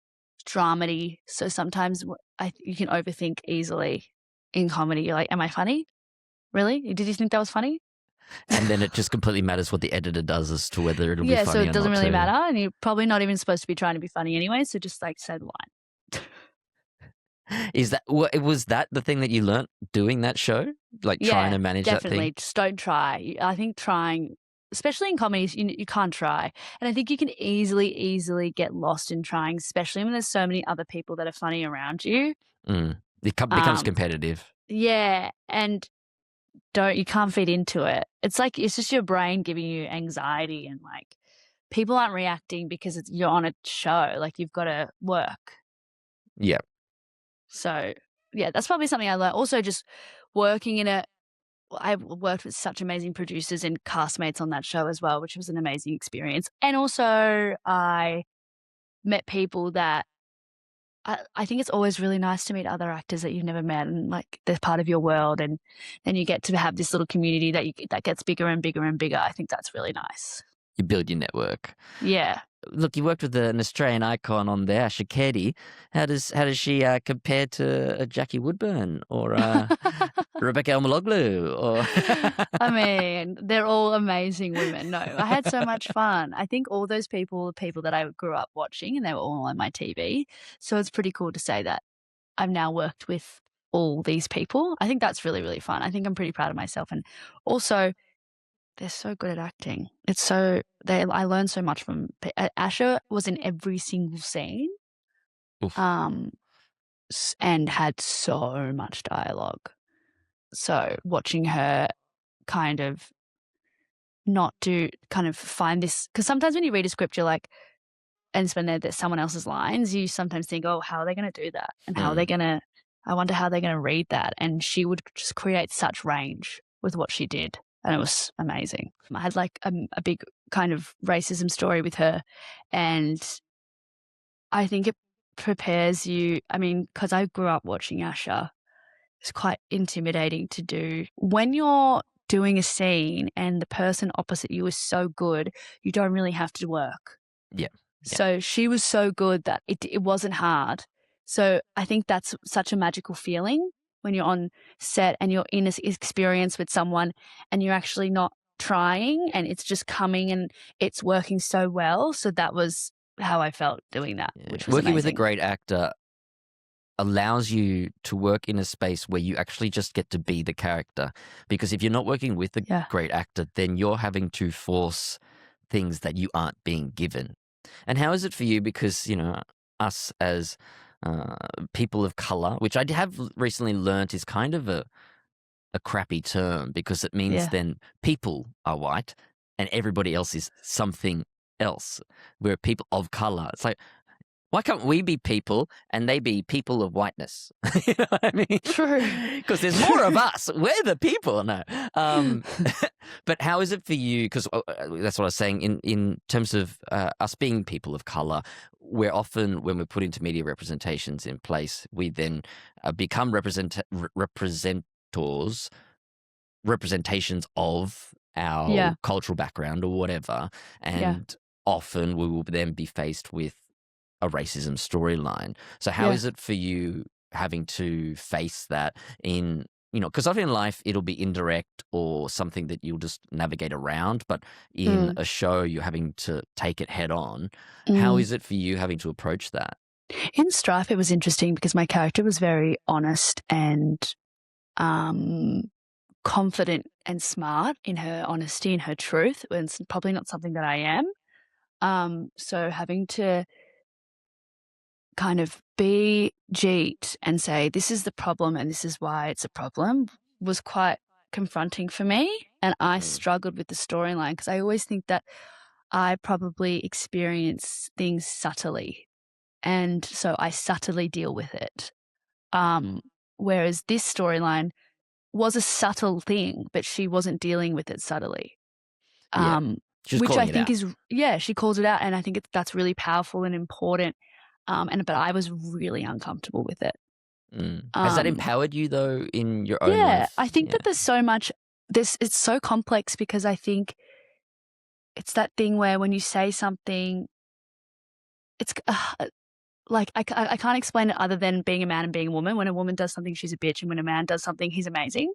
[SPEAKER 1] dramedy. So sometimes you can overthink easily in comedy. You're like, am I funny? Really? Did you think that was funny?
[SPEAKER 2] And then it just completely matters what the editor does as to whether it'll be funny or not.
[SPEAKER 1] Yeah, so it doesn't really matter. And you're probably not even supposed to be trying to be funny anyway. So just like say the line.
[SPEAKER 2] Was that the thing that you learnt doing that show? Like trying to manage that thing?
[SPEAKER 1] Definitely. Just don't try. I think trying, especially in comedies, you can't try. And I think you can easily get lost in trying, especially when there's so many other people that are funny around you.
[SPEAKER 2] It becomes competitive.
[SPEAKER 1] Yeah. And you can't feed into it. It's like, it's just your brain giving you anxiety, and like people aren't reacting because you're on a show. Like you've got to work.
[SPEAKER 2] Yeah.
[SPEAKER 1] So yeah, that's probably something I learned. Also just working in a I worked with such amazing producers and castmates on that show as well, which was an amazing experience. And also I met people that I think it's always really nice to meet other actors that you've never met and like they're part of your world, and then you get to have this little community that gets bigger and bigger and bigger. I think that's really nice.
[SPEAKER 2] You build your network.
[SPEAKER 1] Yeah.
[SPEAKER 2] Look, you worked with an Australian icon on there, Asher Keddie. How does she compare to Jackie Woodburn or Rebecca Elmaloglu? Or
[SPEAKER 1] I mean, they're all amazing women. No, I had so much fun. I think all those people that I grew up watching, and they were all on my TV. So it's pretty cool to say that I've now worked with all these people. I think that's really, really fun. I think I'm pretty proud of myself. And also, they're so good at acting. I learned so much from Asher. Was in every single scene,
[SPEAKER 2] Oof.
[SPEAKER 1] and had so much dialogue. So watching her kind of find this, because sometimes when you read a script, you're like, and when there's someone else's lines, you sometimes think, oh, how are they going to do that? And how are they going to, I wonder how they're going to read that. And she would just create such range with what she did. And it was amazing. I had like a big kind of racism story with her. And I think it prepares you. I mean, because I grew up watching Asher, it's quite intimidating to do. When you're doing a scene and the person opposite you is so good, you don't really have to work.
[SPEAKER 2] Yeah.
[SPEAKER 1] So she was so good that it wasn't hard. So I think that's such a magical feeling when you're on set and you're in this experience with someone and you're actually not trying and it's just coming and it's working so well. So that was how I felt doing that, which was
[SPEAKER 2] working
[SPEAKER 1] amazing.
[SPEAKER 2] with a great actor allows you to work in a space where you actually just get to be the character. Because if you're not working with a great actor, then you're having to force things that you aren't being given. And how is it for you? Because, us as people of color, which I have recently learnt is kind of a crappy term, because it means then people are white and everybody else is something else. We're people of color. It's like, why can't we be people and they be people of whiteness? You know what I mean?
[SPEAKER 1] True.
[SPEAKER 2] Because there's more of us. We're the people. No. But how is it for you? Because that's what I was saying in terms of us being people of color, we're often, when we're put into media representations in place, we then become representations of our cultural background or whatever. And often we will then be faced with a racism storyline. So how is it for you having to face that in, because often in life it'll be indirect or something that you'll just navigate around, but in a show you're having to take it head on. How is it for you having to approach that?
[SPEAKER 1] In Strife, it was interesting because my character was very honest and confident and smart in her honesty and her truth. It's probably not something that I am. So having to kind of be Jeet and say, this is the problem and this is why it's a problem, was quite confronting for me. And I struggled with the storyline because I always think that I probably experience things subtly. And so I subtly deal with it. Whereas this storyline was a subtle thing, but she wasn't dealing with it subtly. Which I think is, she calls it out. And I think that's really powerful and important. But I was really uncomfortable with it.
[SPEAKER 2] Has that empowered you though in your own life?
[SPEAKER 1] Yeah, I think that there's so much. It's so complex because I think it's that thing where when you say something, it's like I can't explain it other than being a man and being a woman. When a woman does something, she's a bitch, and when a man does something, he's amazing.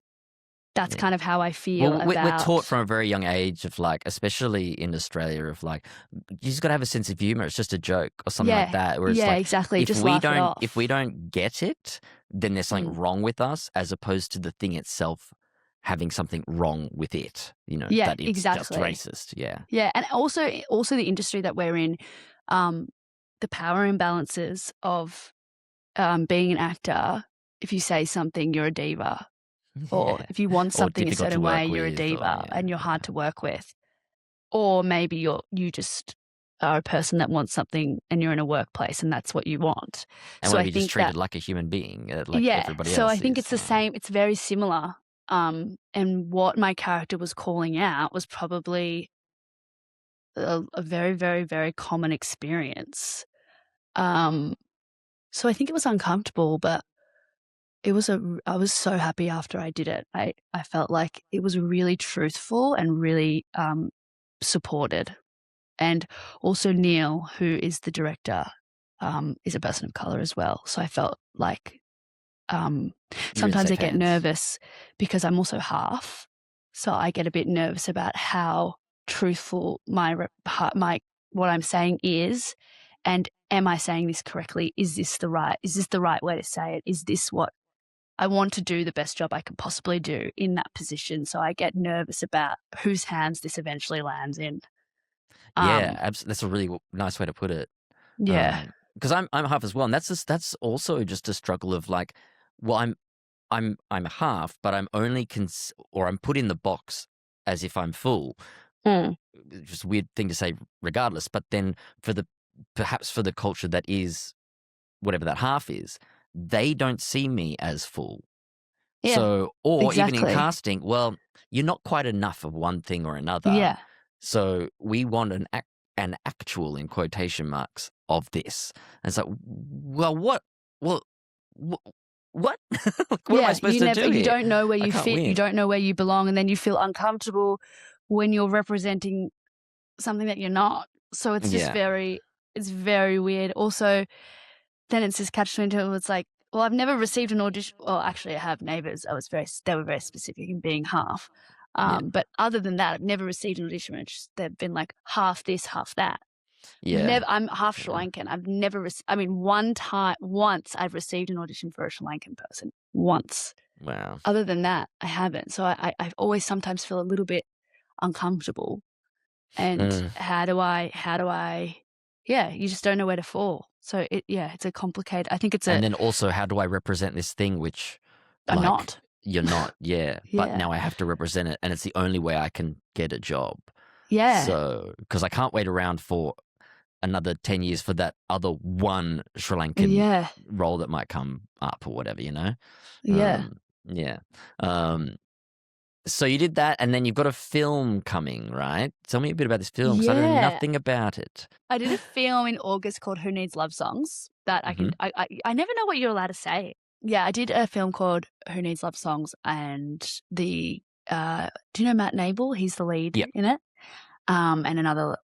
[SPEAKER 1] That's kind of how I feel about...
[SPEAKER 2] We're taught from a very young age of like, especially in Australia, of like, you just got to have a sense of humor. It's just a joke or something like that. Whereas
[SPEAKER 1] exactly. Just laugh it off.
[SPEAKER 2] If we don't get it, then there's something wrong with us, as opposed to the thing itself having something wrong with it. That it's just racist. Yeah,
[SPEAKER 1] and also the industry that we're in, the power imbalances of being an actor. If you say something, you're a diva. Or if you want something a certain way, you're a diva and you're hard to work with. Or maybe you just are a person that wants something and you're in a workplace and that's what you want.
[SPEAKER 2] And so I think just treated like a human being, like everybody else.
[SPEAKER 1] So I think it's the same. It's very similar. And what my character was calling out was probably a very, very, very common experience. So I think it was uncomfortable, but I was so happy after I did it. I felt like it was really truthful and really supported. And also Neil, who is the director, is a person of color as well. So I felt like sometimes I get nervous because I'm also half. So I get a bit nervous about how truthful what I'm saying is, and am I saying this correctly? Is this the right way to say it? Is this what I want to do the best job I can possibly do in that position? So I get nervous about whose hands this eventually lands in.
[SPEAKER 2] Yeah, that's a really nice way to put it.
[SPEAKER 1] Yeah.
[SPEAKER 2] Because I'm half as well, and that's also just a struggle of like, well, I'm half, but I'm only or I'm put in the box as if I'm full. Just a weird thing to say, regardless. But then perhaps for the culture that is whatever that half is, they don't see me as full.
[SPEAKER 1] Yeah,
[SPEAKER 2] so, or
[SPEAKER 1] exactly.
[SPEAKER 2] even in casting, well, you're not quite enough of one thing or another.
[SPEAKER 1] Yeah.
[SPEAKER 2] So we want an actual, in quotation marks, of this. And it's like, well, what? What? What am I supposed to do here?
[SPEAKER 1] You don't know where you fit.
[SPEAKER 2] Win.
[SPEAKER 1] You don't know where you belong, and then you feel uncomfortable when you're representing something that you're not. So it's just it's very weird. Also, then it's just catch-22. It's like, well, I've never received an audition. Well, actually, I have Neighbours. They were very specific in being half. But other than that, I've never received an audition. They've been like half this, half that.
[SPEAKER 2] Yeah.
[SPEAKER 1] I'm half Sri Lankan. I've never once I've received an audition for a Sri Lankan person. Once.
[SPEAKER 2] Wow.
[SPEAKER 1] Other than that, I haven't. So I always sometimes feel a little bit uncomfortable. And how do I you just don't know where to fall. So it's a complicated, I think
[SPEAKER 2] and then also, how do I represent this thing which
[SPEAKER 1] I'm not?
[SPEAKER 2] You're not, yeah. But now I have to represent it, and it's the only way I can get a job.
[SPEAKER 1] Yeah.
[SPEAKER 2] So, because I can't wait around for another 10 years for that other one Sri Lankan role that might come up or whatever, you know?
[SPEAKER 1] Yeah.
[SPEAKER 2] So you did that, and then you've got a film coming, right? Tell me a bit about this film, because I know nothing about it.
[SPEAKER 1] I did a film in August called Who Needs Love Songs that I never know what you're allowed to say. Yeah, I did a film called Who Needs Love Songs, and do you know Matt Nable? He's the lead in it. And another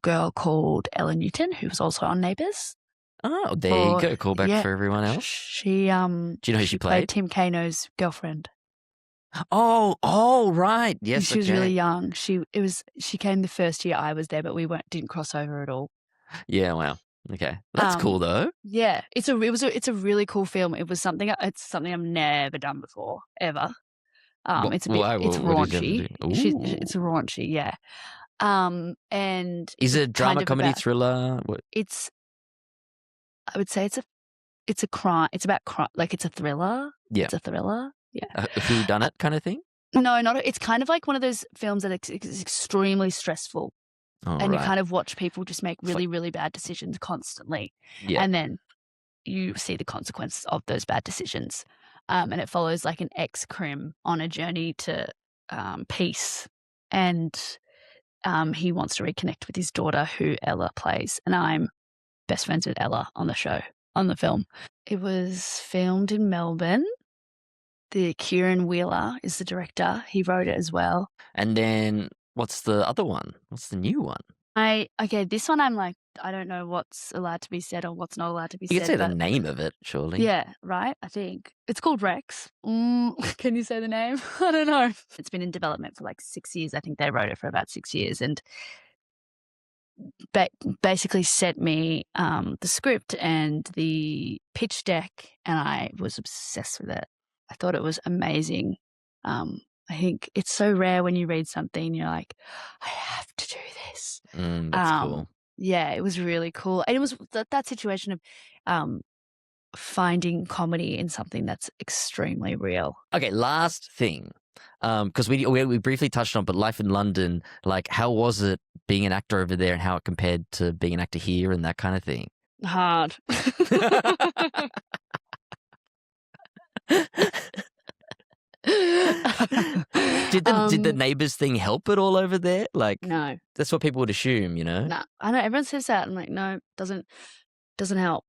[SPEAKER 1] girl called Ella Newton, who was also on Neighbours.
[SPEAKER 2] Oh, there you go. Call back for everyone else.
[SPEAKER 1] She
[SPEAKER 2] do you know who she played?
[SPEAKER 1] Tim Kano's girlfriend.
[SPEAKER 2] Oh, right. Yes,
[SPEAKER 1] she was really young. She came the first year I was there, but we didn't cross over at all.
[SPEAKER 2] Yeah, wow. Okay, that's cool though.
[SPEAKER 1] Yeah, it's a really cool film. It's something I've never done before ever. It's raunchy. It's raunchy, yeah. And
[SPEAKER 2] is it a drama, comedy, thriller?
[SPEAKER 1] I would say it's a crime. It's about crime. Like, it's a thriller.
[SPEAKER 2] Yeah,
[SPEAKER 1] it's a thriller. Yeah,
[SPEAKER 2] who done it kind of thing?
[SPEAKER 1] No, not. It's kind of like one of those films that is extremely stressful. You kind of watch people just make really, really bad decisions constantly. Yeah. And then you see the consequences of those bad decisions. And it follows like an ex-crim on a journey to peace. And he wants to reconnect with his daughter, who Ella plays. And I'm best friends with Ella on the film. It was filmed in Melbourne. Kieran Wheeler is the director. He wrote it as well.
[SPEAKER 2] And then what's the other one? What's the new one?
[SPEAKER 1] This one I'm like, I don't know what's allowed to be said or what's not allowed to be said.
[SPEAKER 2] You can say the name of it, surely.
[SPEAKER 1] Yeah, right? I think. It's called Rex. Can you say the name? I don't know. It's been in development for like 6 years. I think they wrote it for about 6 years and basically sent me the script and the pitch deck, and I was obsessed with it. I thought it was amazing. I think it's so rare when you read something and you're like, I have to do this.
[SPEAKER 2] That's cool.
[SPEAKER 1] Yeah, it was really cool. And it was that situation of finding comedy in something that's extremely real.
[SPEAKER 2] Okay, last thing. Because we briefly touched on, but life in London, like, how was it being an actor over there and how it compared to being an actor here and that kind of thing?
[SPEAKER 1] Hard.
[SPEAKER 2] Did the Neighbours thing help at all over there? Like,
[SPEAKER 1] no,
[SPEAKER 2] that's what people would assume, you know?
[SPEAKER 1] no. I know everyone says that. I'm like, no, doesn't help.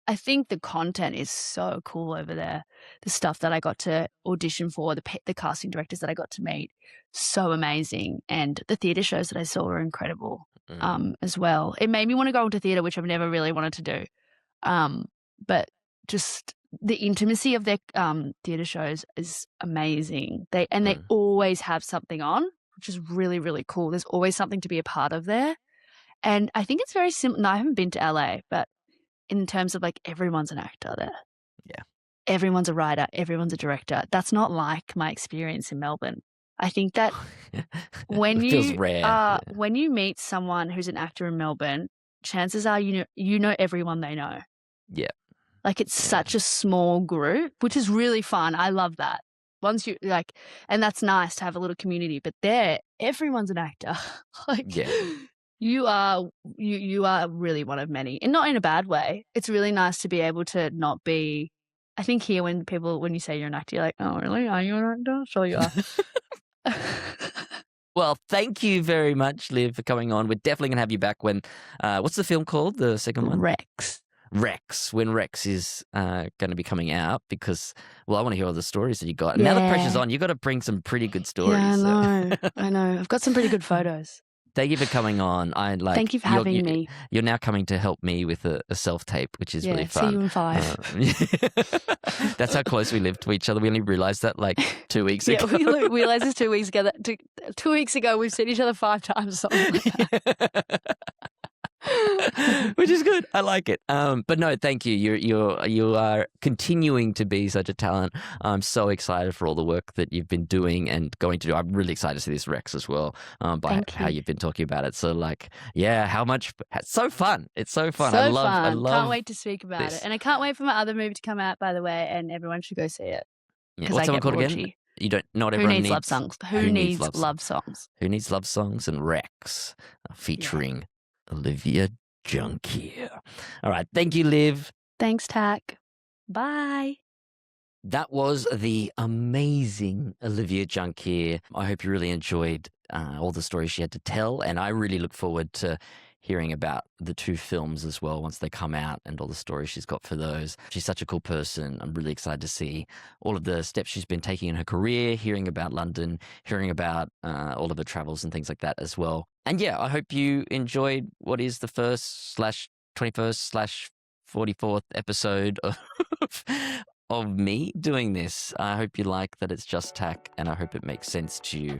[SPEAKER 1] I think the content is so cool over there. The stuff that I got to audition for, the casting directors that I got to meet, so amazing. And the theatre shows that I saw were incredible as well. It made me want to go into theatre, which I've never really wanted to do. But just the intimacy of their theatre shows is amazing. They always have something on, which is really, really cool. There's always something to be a part of there. And I think it's very similar. No, I haven't been to LA, but in terms of like everyone's an actor there.
[SPEAKER 2] Yeah.
[SPEAKER 1] Everyone's a writer. Everyone's a director. That's not like my experience in Melbourne. I think that when
[SPEAKER 2] feels rare.
[SPEAKER 1] When you meet someone who's an actor in Melbourne, chances are you know everyone they know.
[SPEAKER 2] Yeah.
[SPEAKER 1] Like it's such a small group, which is really fun. I love that. Once you like, and that's nice to have a little community. But there, everyone's an actor. Like.
[SPEAKER 2] Yeah.
[SPEAKER 1] You are really one of many, and not in a bad way. It's really nice to be able to not be. I think here when you say you're an actor, you're like, oh really? Are you an actor? Sure you are.
[SPEAKER 2] Well, thank you very much, Liv, for coming on. We're definitely gonna have you back when. What's the film called? The second one? Rex. When Rex is going to be coming out, because I want to hear all the stories that you got. And now the pressure's on. You got to bring some pretty good stories.
[SPEAKER 1] Yeah, I know. I've got some pretty good photos.
[SPEAKER 2] Thank you for coming on.
[SPEAKER 1] Thank you for having me.
[SPEAKER 2] You're now coming to help me with a self-tape, which is really fun.
[SPEAKER 1] See you in 5.
[SPEAKER 2] That's how close we live to each other. We only realised that like 2 weeks ago.
[SPEAKER 1] Yeah, we realised this 2 weeks ago. 2 weeks ago, we've seen each other 5 times. Something like that.
[SPEAKER 2] Which is good. I like it. But no, thank you. You are continuing to be such a talent. I'm so excited for all the work that you've been doing and going to do. I'm really excited to see this Rex as well. By how you've been talking about it. So like, yeah, it's so fun. It's so fun. I love.
[SPEAKER 1] Can't wait to speak about it, and I can't wait for my other movie to come out. By the way, and everyone should go see it.
[SPEAKER 2] Yeah. What's someone called again? You don't. Not everyone needs
[SPEAKER 1] love songs. Who needs love songs?
[SPEAKER 2] Who needs love songs? And Rex, featuring. Olivia Junkeer. All right. Thank you, Liv.
[SPEAKER 1] Thanks, Tak. Bye.
[SPEAKER 2] That was the amazing Olivia Junkeer. I hope you really enjoyed all the stories she had to tell, and I really look forward to hearing about the 2 films as well once they come out and all the stories she's got for those. She's such a cool person. I'm really excited to see all of the steps she's been taking in her career, hearing about London, hearing about all of her travels and things like that as well. And yeah, I hope you enjoyed what is the 1st/21st/44th episode of me doing this. I hope you like that it's just Tak, and I hope it makes sense to you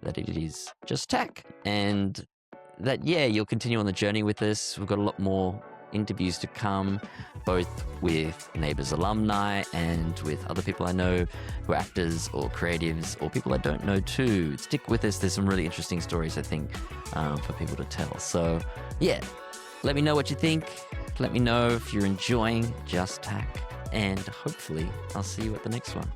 [SPEAKER 2] that it is just Tak. And that, yeah, you'll continue on the journey with us. We've got a lot more interviews to come, both with Neighbours alumni and with other people I know who are actors or creatives or people I don't know too. Stick with us. There's some really interesting stories, I think, for people to tell. So, yeah, let me know what you think. Let me know if you're enjoying Just Tak. And hopefully I'll see you at the next one.